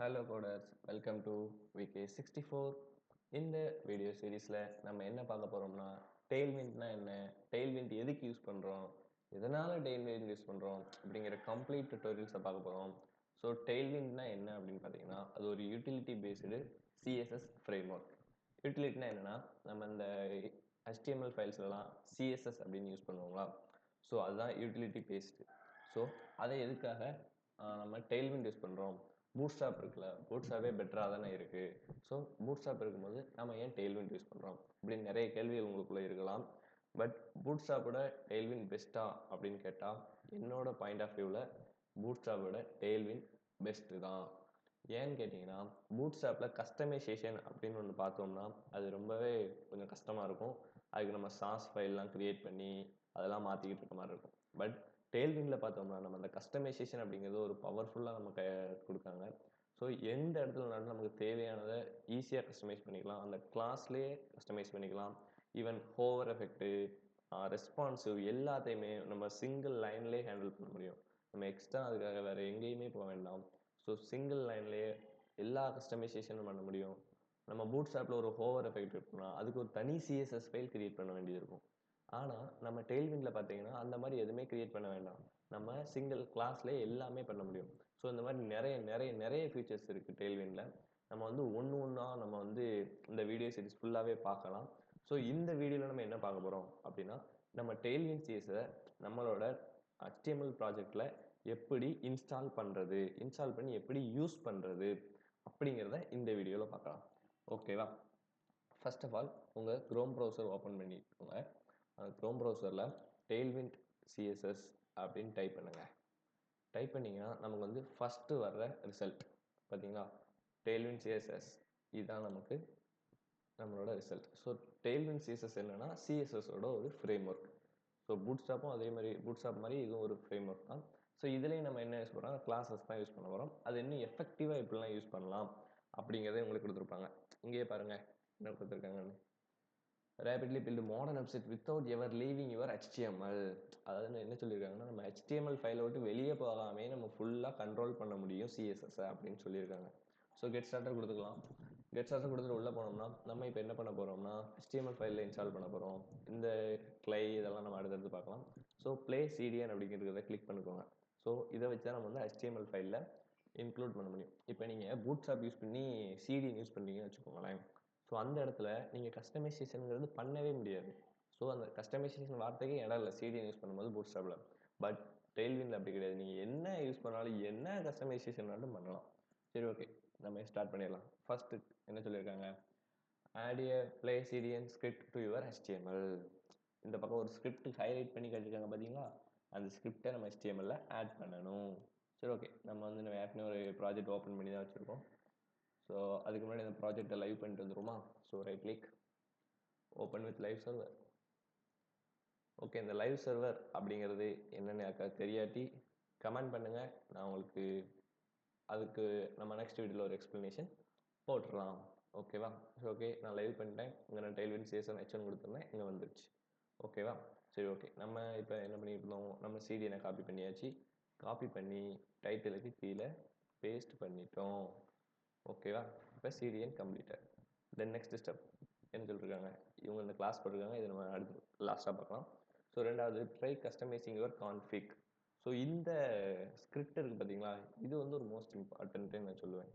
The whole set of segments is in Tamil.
Hello coders, welcome to VK64. இந்த வீடியோ சீரிஸில் நம்ம என்ன பார்க்க போகிறோம்னா டெய்ல்விண்ட்னா என்ன, டெய்ல்விண்ட் எதுக்கு யூஸ் பண்ணுறோம், எதனால் டெய்ல்விண்ட் யூஸ் பண்ணுறோம் அப்படிங்கிற கம்ப்ளீட் டுட்டோரியல்ஸை பார்க்க போகிறோம். ஸோ டெய்ல்விண்ட்னா என்ன அப்படின்னு பார்த்தீங்கன்னா அது ஒரு utility based CSS framework. யூட்டிலிட்டினா என்னென்னா நம்ம இந்த HTML ஃபைல்ஸ்லாம் சிஎஸ்எஸ் அப்படின்னு யூஸ் பண்ணுவோங்களா, ஸோ அதுதான் யூட்டிலிட்டி பேஸ்டு. ஸோ அதை எதுக்காக நம்ம டெய்ல்விண்ட் யூஸ் பண்ணுறோம். பூட்ஸ்ட்ராப் இருக்குல்ல, பூட்ஸ்ட்ராப்பே பெட்டராக தானே இருக்குது. ஸோ பூட்ஸ்ட்ராப் இருக்கும்போது நம்ம ஏன் டெய்ல்விண்ட் யூஸ் பண்ணுறோம் அப்படின்னு நிறைய கேள்விகள் உங்களுக்குள்ளே இருக்கலாம். பட் பூட்ஸ்ட்ராப்போட டெய்ல்விண்ட் பெஸ்ட்டா அப்படின்னு கேட்டால் என்னோட பாயிண்ட் ஆஃப் வியூவில் பூட்ஸ்ட்ராப்போட டெய்ல்விண்ட் பெஸ்ட்டு தான். ஏன்னு கேட்டிங்கன்னா பூட்ஸ்ட்ராப்பில் கஸ்டமைசேஷன் அப்படின்னு ஒன்று பார்த்தோம்னா அது ரொம்பவே கொஞ்சம் கஷ்டமாக இருக்கும். அதுக்கு நம்ம சாஸ் ஃபைல்லாம் க்ரியேட் பண்ணி அதெல்லாம் மாற்றிக்கிட்டு இருக்க மாதிரி இருக்கும். பட் டெய்ல்விண்டில் பார்த்தோம்னா நம்ம அந்த கஸ்டமைசேஷன் அப்படிங்கிறது ஒரு பவர்ஃபுல்லாக நமக்கு கொடுக்காங்க. ஸோ எந்த இடத்துலனாலும் நமக்கு தேவையானதை ஈஸியாக கஸ்டமைஸ் பண்ணிக்கலாம். அந்த கிளாஸ்லேயே கஸ்டமைஸ் பண்ணிக்கலாம். ஈவன் ஹோவர் எஃபெக்ட்டு, ரெஸ்பான்சிவ் எல்லாத்தையுமே நம்ம சிங்கிள் லைன்லேயே ஹேண்டில் பண்ண முடியும். நம்ம எக்ஸ்ட்ரா அதுக்காக வேறு எங்கேயுமே போக வேண்டாம். ஸோ சிங்கிள் லைன்லேயே எல்லா கஸ்டமைசேஷனும் பண்ண முடியும். நம்ம பூட்ஸ்ட்ராப்பில் ஒரு ஹோவர் எஃபெக்ட் இருக்குன்னா அதுக்கு ஒரு தனி சிஎஸ்எஸ் ஃபைல் கிரியேட் பண்ண வேண்டியது இருக்கும். ஆனால் நம்ம டெய்ல்விண்டில் பார்த்தீங்கன்னா அந்த மாதிரி எதுவுமே கிரியேட் பண்ண வேண்டாம். நம்ம சிங்கிள் கிளாஸ்லேயே எல்லாமே பண்ண முடியும். ஸோ இந்த மாதிரி நிறைய நிறைய நிறைய ஃபீச்சர்ஸ் இருக்குது டெய்ல்விண்டில். நம்ம வந்து ஒன்று ஒன்றா நம்ம வந்து இந்த வீடியோ சீரிஸ் ஃபுல்லாகவே பார்க்கலாம். ஸோ இந்த வீடியோவில் நம்ம என்ன பார்க்க போகிறோம் அப்படின்னா நம்ம டெய்ல்விண்ட் சிஎஸை நம்மளோட HTML ப்ராஜெக்டில் எப்படி இன்ஸ்டால் பண்ணுறது, இன்ஸ்டால் பண்ணி எப்படி யூஸ் பண்ணுறது அப்படிங்கிறத இந்த வீடியோவில் பார்க்கலாம். ஓகேவா? ஃபர்ஸ்ட் ஆஃப் ஆல் உங்கள் க்ரோம் ப்ரௌசர் ஓப்பன் பண்ணிக்கோங்க. அந்த க்ரோம் ப்ரௌசரில் டெய்ல்விண்ட் சிஎஸ்எஸ் அப்படின்னு டைப் பண்ணுங்கள். டைப் பண்ணிங்கன்னா நமக்கு வந்து ஃபஸ்ட்டு வர்ற ரிசல்ட் பார்த்தீங்களா, டெய்ல்விண்ட் சிஎஸ்எஸ் இதுதான் நமக்கு நம்மளோட ரிசல்ட். ஸோ டெய்ல்விண்ட் சிஎஸ்எஸ் என்னென்னா சிஎஸ்எஸோட ஒரு ஃப்ரேம் ஒர்க். ஸோ பூட்ஸ்ட்ராப்பும் அதே மாதிரி பூட்ஸ்ட்ராப் மாதிரி இதுவும் ஒரு ஃப்ரேம் ஒர்க் தான். ஸோ இதுலேயும் நம்ம என்ன யூஸ் பண்ணுறோம், கிளாஸஸ் தான் யூஸ் பண்ண போகிறோம். அது இன்னும் எஃபெக்டிவாக எப்படிலாம் யூஸ் பண்ணலாம் அப்படிங்கிறத உங்களுக்கு கொடுத்துருப்பாங்க. இங்கேயே பாருங்கள் என்ன கொடுத்துருக்காங்கன்னு. Rapidly build modern website without ever leaving your HTML. அதாவது என்ன சொல்லியிருக்காங்கன்னா நம்ம HTML ஃபைலை விட்டு வெளியே போகாமே நம்ம ஃபுல்லாக கண்ட்ரோல் பண்ண முடியும் சிஎஸ்எஸ் அப்படின்னு சொல்லியிருக்காங்க. ஸோ கெட் ஸ்டார்டர் கொடுத்துக்கலாம். கெட் ஸ்டார்டர் கொடுத்துட்டு உள்ளே போனோம்னா நம்ம இப்போ என்ன பண்ண போகிறோம்னா HTML ஃபைலில் இன்ஸ்டால் பண்ண போகிறோம். இந்த கிளை இதெல்லாம் நம்ம அடுத்தடுத்து பார்க்கலாம். ஸோ ப்ளே சிடிஎன் அப்படிங்கிறத கிளிக் பண்ணிக்கோங்க. ஸோ இதை வச்சா நம்ம வந்து HTML ஃபைலில் இன்க்ளூட் பண்ண முடியும். இப்போ நீங்கள் பூட்ஸ்ட்ராப் யூஸ் பண்ணி சிடிஎன் யூஸ் பண்ணுறீங்கன்னு வச்சுக்கோங்களேன். ஸோ அந்த இடத்துல நீங்கள் கஸ்டமைசேஷனுங்கிறது பண்ணவே முடியாது. ஸோ அந்த கஸ்டமைசேஷன் வார்த்தைக்கு இடம் இல்லை சிடிஎன் யூஸ் பண்ணும்போது பூட்ஸ்ட்ராப்பில். பட் டெய்ல்விண்டில் அப்படி கிடையாது. நீங்கள் என்ன யூஸ் பண்ணாலும் என்ன கஸ்டமைசேஷன் பண்ணலாம். சரி, ஓகே, நம்ம ஸ்டார்ட் பண்ணிடலாம். ஃபர்ஸ்ட் என்ன சொல்லியிருக்காங்க, add a play CDN script to your HTML. இந்த பக்கம் ஒரு ஸ்கிரிப்ட் ஹைலைட் பண்ணி கட்டிருக்காங்க பார்த்தீங்களா, அந்த ஸ்கிரிப்டை நம்ம HTML ஆட் பண்ணணும். சரி, ஓகே, நம்ம வந்து நம்ம ஏற்கனவே ஒரு ப்ராஜெக்ட் ஓப்பன் பண்ணி தான் வச்சுருக்கோம். ஸோ அதுக்கு முன்னாடி இந்த ப்ராஜெக்டை லைவ் பண்ணிட்டு வந்துருமா. So right click, open with live server. Okay, இந்த லைவ் சர்வர் அப்படிங்கிறது என்னென்னு யாருக்காவது தெரியாட்டி கமெண்ட் பண்ணுங்கள், நான் உங்களுக்கு அதுக்கு நம்ம நெக்ஸ்ட் வீடியோவில் ஒரு எக்ஸ்ப்ளனேஷன் போட்டுடலாம். ஓகேவா? ஓகே, நான் லைவ் பண்ணிட்டேன். இங்கே நான் டெய்ல்விண்ட் சிஎஸ்எஸ் H1 கொடுத்துருந்தேன், இங்கே வந்துடுச்சு. ஓகேவா? சரி, ஓகே, நம்ம இப்போ என்ன பண்ணிட்டு இருந்தோம், நம்ம சிடிஎனை காப்பி பண்ணியாச்சு. காப்பி பண்ணி டைட்டிலுக்கு கீழே பேஸ்ட் பண்ணிட்டோம். ஓகேவா? இப்போ CDN completed. Then next step என்ன சொல்லியிருக்காங்க, இவங்க இந்த கிளாஸ் போட்டிருக்காங்க, இதை நம்ம அடுத்து லாஸ்ட்டாக பார்க்கலாம். ஸோ ரெண்டாவது try customising your config. So இந்த ஸ்கிரிப்ட் இருக்குது பார்த்தீங்களா, இது வந்து ஒரு மோஸ்ட் இம்பார்ட்டன்ட்டுன்னு நான் சொல்லுவேன்.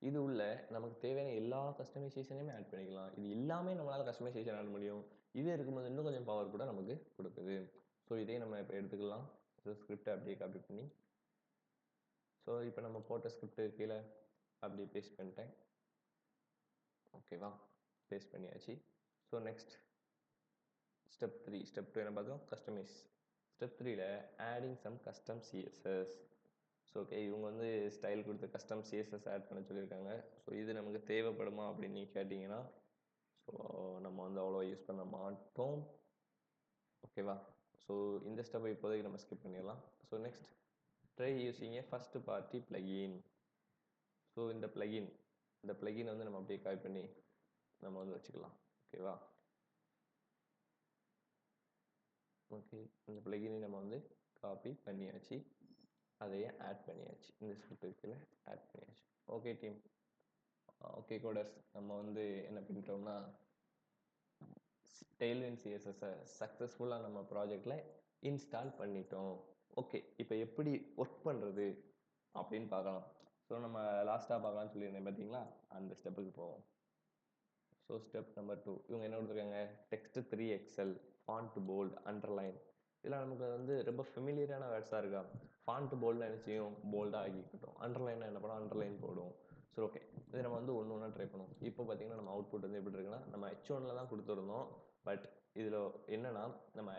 இது உள்ள நமக்கு தேவையான எல்லா கஸ்டமைசேஷனையுமே ஆட் பண்ணிக்கலாம். இது எல்லாமே நம்மளால் கஸ்டமைசேஷன் ஆட் முடியும். இது இருக்கும்போது இன்னும் கொஞ்சம் பவர் கூட நமக்கு கொடுக்குது. ஸோ இதே நம்ம இப்போ எடுத்துக்கலாம். ஸோ ஸ்கிரிப்டை அப்படியே காப்பி பண்ணி, ஸோ இப்போ நம்ம போட்ட ஸ்கிரிப்டு கீழே அப்படியே பேஸ்ட் பண்ணிட்டேன். ஓகேவா? பேஸ்ட் பண்ணியாச்சு. So next step 3. ஸ்டெப் 2 என்ன பார்த்தோம், கஸ்டமைஸ். ஸ்டெப் 3ல adding some custom CSS. So okay, இவங்க வந்து ஸ்டைல் கொடுத்து கஸ்டம் சிஎஸ்எஸ் ஆட் பண்ண சொல்லியிருக்காங்க. ஸோ இது நமக்கு தேவைப்படுமா அப்படின்னு நீங்கள் கேட்டிங்கன்னா ஸோ நம்ம வந்து அவ்வளோ யூஸ் பண்ண மாட்டோம். ஓகேவா? ஸோ இந்த ஸ்டெப்பை இப்போதைக்கு நம்ம ஸ்கிப் பண்ணிடலாம். ஸோ நெக்ஸ்ட் ட்ரை யூஸிங் ஏ ஃபர்ஸ்ட் பார்ட்டி பிளகின். ஸோ இந்த பிளகின் வந்து நம்ம அப்படியே காப்பி பண்ணி நம்ம வந்து வச்சுக்கலாம். ஓகேவா? ஓகே, இந்த பிளகினை நம்ம வந்து காப்பி பண்ணியாச்சு. அதையே ஆட் பண்ணியாச்சு. இந்த ஸ்கிரிப்ட் இருக்குல்ல, ஆட் பண்ணியாச்சு. Okay team. ஓகே கோடர்ஸ், நம்ம வந்து என்ன பண்ணிட்டோம்னா டெய்ல்விண்ட் சிஎஸ்எஸ்ஸை சக்ஸஸ்ஃபுல்லாக நம்ம ப்ராஜெக்டில் இன்ஸ்டால் பண்ணிட்டோம். ஓகே, இப்போ எப்படி ஒர்க் பண்ணுறது அப்படின்னு பார்க்கலாம். ஸோ நம்ம லாஸ்ட்டாக பார்க்கலாம்னு சொல்லியிருந்தேன் பார்த்தீங்களா, அந்த ஸ்டெப்புக்கு போவோம். ஸோ ஸ்டெப் நம்பர் 2, இவங்க என்ன கொடுத்துருக்காங்க, text 3 XL, font bold, underline. இதெல்லாம் நமக்கு வந்து ரொம்ப ஃபெமிலியரான வேர்ட்ஸாக இருக்கா. ஃபாண்ட் போல்ட்னா என்ன செய்யும், போல்டாக ஆகிக்கிட்டோம். அண்டர்லைன் என்ன பண்ணோம், அண்டர்லைன் போடும். ஸோ ஓகே, இதை நம்ம வந்து ஒன்று ஒன்றா ட்ரை பண்ணுவோம். இப்போ பார்த்தீங்கன்னா நம்ம அவுட்புட் வந்து எப்படி இருக்குன்னா, நம்ம H1ல தான் கொடுத்துருந்தோம். பட் இதில் என்னன்னா, நம்ம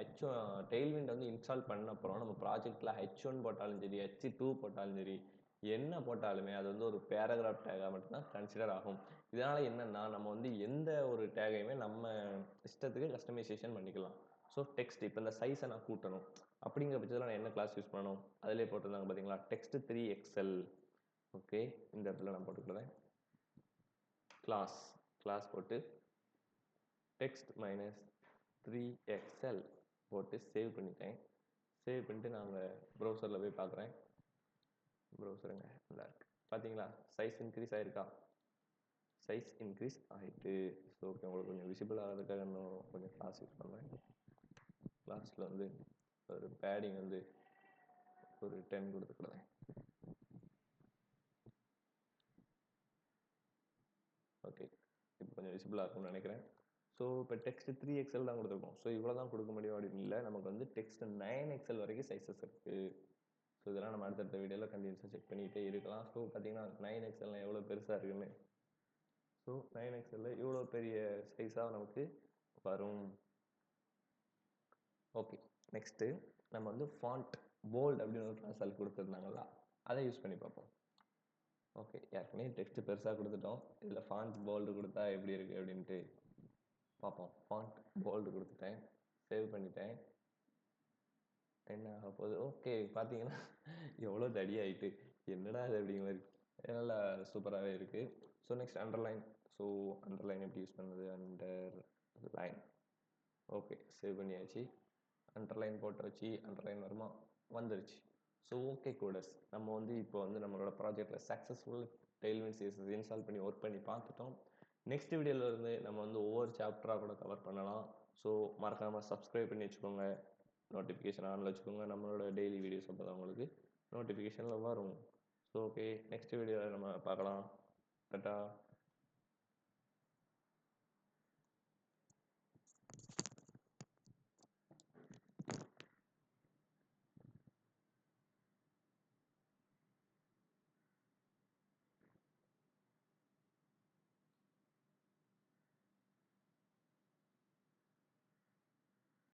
டெய்ல்விண்ட் வந்து இன்ஸ்டால் பண்ண அப்புறம் நம்ம ப்ராஜெக்டில் H1 போட்டாலும் சரி, H2 போட்டாலும் சரி, என்ன போட்டாலுமே அது வந்து ஒரு பேராகிராஃப் டேகாக மட்டும்தான் கன்சிடர் ஆகும். இதனால் என்னென்னா, நம்ம வந்து எந்த ஒரு டேகையுமே நம்ம இஷ்டத்துக்கு கஸ்டமைசேஷன் பண்ணிக்கலாம். ஸோ டெக்ஸ்ட் இப்போ இந்த சைஸை நான் கூட்டணும் அப்படிங்கிற பட்சத்தில் நான் என்ன கிளாஸ் யூஸ் பண்ணணும், அதிலே போட்டிருந்தாங்க பார்த்தீங்களா, டெக்ஸ்ட் 3 எக்ஸல். ஓகே, இந்த இடத்துல நான் போட்டுக்கிறேன் கிளாஸ் போட்டு டெக்ஸ்ட் மைனஸ் 3xl போட்டு சேவ் பண்ணிட்டேன். சேவ் பண்ணிட்டு நான் ப்ரௌசரில் போய் பார்க்குறேன். ப்ரௌசருங்க நல்லா இருக்கு பார்த்தீங்களா, சைஸ் இன்க்ரீஸ் ஆகிருக்கா, சைஸ் இன்க்ரீஸ் ஆகிட்டு. ஸோ ஓகே, உங்களுக்கு கொஞ்சம் விசிபிள் ஆகிறதுக்காக இன்னும் கொஞ்சம் கிளாஸ் யூஸ் பண்ணுறேன். கிளாஸில் வந்து ஒரு பேடிங் வந்து ஒரு 10 கொடுத்துக்கிறேன். ஓகே, இப்போ கொஞ்சம் விசிபிளாக இருக்கும்னு நினைக்கிறேன். ஸோ இப்போ டெக்ஸ்ட் 3xl தான் கொடுத்துருக்கோம். ஸோ இவ்வளோ தான் கொடுக்க முடியும் அப்படின்னு இல்லை, நமக்கு வந்து டெக்ஸ்ட் 9xl வரைக்கும் சைஸஸ் இருக்குது. ஸோ இதெல்லாம் நம்ம அடுத்தடுத்த வீடியோவில் கண்டினியூஸாக செக் பண்ணிகிட்டே இருக்கலாம். ஸோ பார்த்தீங்கன்னா 9xl எவ்வளோ பெருசாக இருக்குன்னு. ஸோ 9xl இவ்வளோ பெரிய சைஸாக நமக்கு வரும். ஓகே, நெக்ஸ்ட்டு நம்ம வந்து ஃபாண்ட் போல்ட் அப்படின்னு ஒரு கிளாஸ் அதில் கொடுத்துருந்தாங்களா, அதை யூஸ் பண்ணி பார்ப்போம். ஓகே, ஏற்கனவே டெக்ஸ்ட் பெருசாக கொடுத்துட்டோம். இதில் ஃபாண்ட் போல்டு கொடுத்தா எப்படி இருக்குது அப்படின்ட்டு பார்ப்போம். ஃபாண்ட் போல்டு கொடுத்துட்டேன், சேவ் பண்ணிட்டேன். என்ன ஆக போகுது, ஓகே பார்த்தீங்கன்னா எவ்வளோ தடி ஆகிட்டு, என்னடா அது அப்படிங்கிற மாதிரி நல்லா சூப்பராகவே இருக்குது. So next underline. So underline எப்படி யூஸ் பண்ணுறது, அண்டர்லைன். ஓகே, சேவ் பண்ணியாச்சு. அண்டர்லைன் போட்டாச்சு. அண்டர்லைன் வருமா, வந்துருச்சு. ஸோ ஓகே கோடர்ஸ், நம்ம வந்து இப்போ வந்து நம்மளோட ப்ராஜெக்டில் சக்ஸஸ்ஃபுல் டெய்ல்விண்ட் சிஎஸ்எஸ் இன்ஸ்டால் பண்ணி ஒர்க் பண்ணி பார்த்துட்டோம். நெக்ஸ்ட் வீடியோவில் இருந்து நம்ம வந்து ஒவ்வொரு சாப்டராக கூட கவர் பண்ணலாம். ஸோ மறக்காமல் சப்ஸ்கிரைப் பண்ணி வச்சுக்கோங்க, நோட்டிஃபிகேஷன் ஆனில் வச்சுக்கோங்க. நம்மளோட டெய்லி வீடியோஸ் அப்போ தான் உங்களுக்கு நோட்டிஃபிகேஷனில் வரும். ஸோ ஓகே, நெக்ஸ்ட் வீடியோவில் நம்ம பார்க்கலாம். டாட்டா.